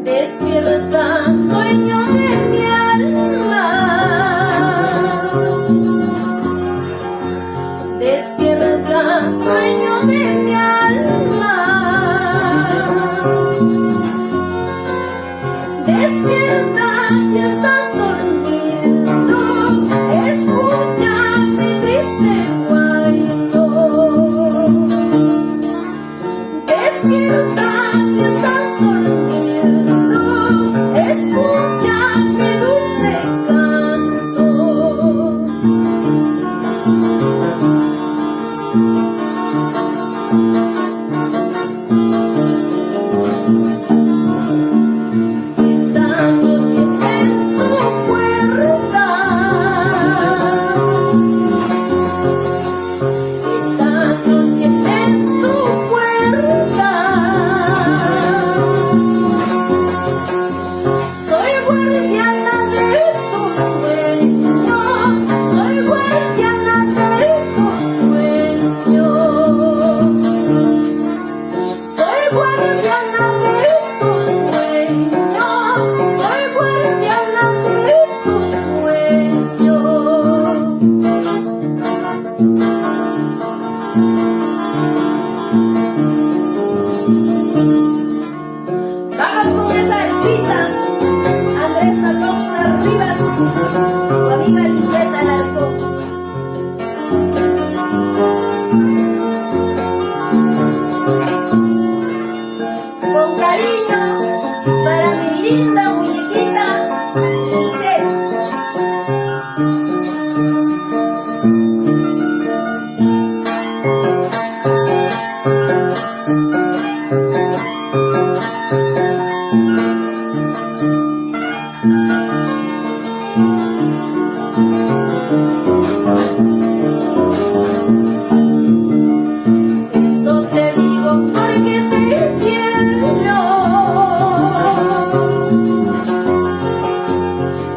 Despierta, dueño de mi alma. Despierta, dueño de mi alma. Despierta si estás dormido, escucha mi triste cuento. Despierta si estás dormido, escucha mi dulce canto. Con cariño para mi linda muñequita Lisette. Esto te digo porque te quiero.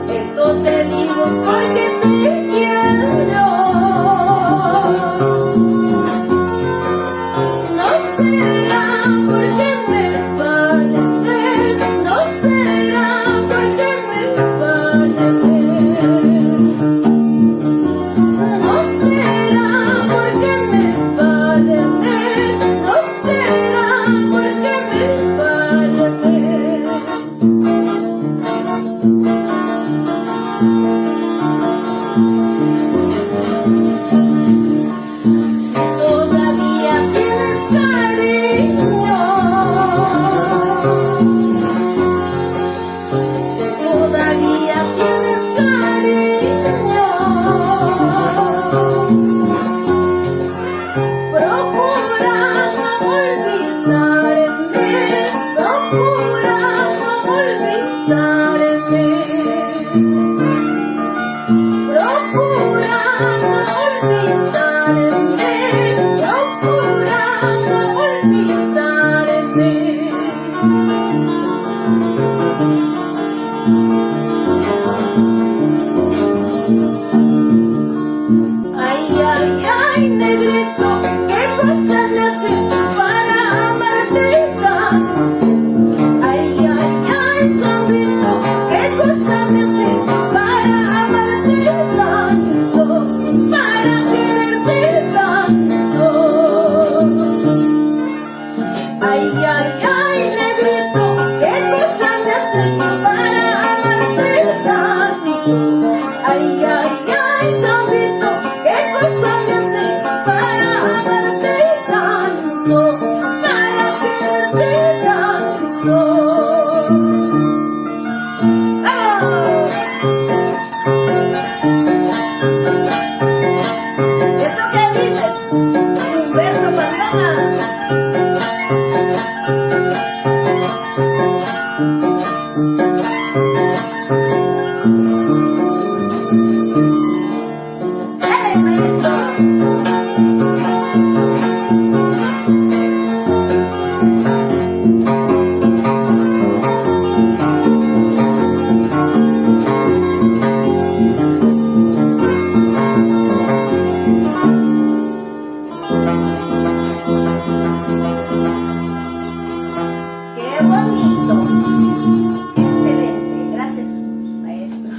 Esto te digo porque te quiero. No será porque me pareces, no será porque me pareces. No será porque me pareces, no será porque me pareces. Todavía tienes cariño, todavía tienes cariño. Procura no olvidarme, procura no olvidarme. Procura no olvidarme, procura no olvidarme. Ay, ay, ay, negrito, qué cosa me haces para amarte tanto. Ay, ay, ay, zorrito, qué cosa me haces para amarte tanto, para quererte tanto. Ay, ay, ay, negrito, qué cosa me haces para amarte tanto. Ay, ay, ay, zorrito, qué cosa me haces para amarte tanto, para quererte tanto. ¡Vamos! ¿Esto qué dices, Humberto Pandona? ¡Dale, maestro! qué bonito.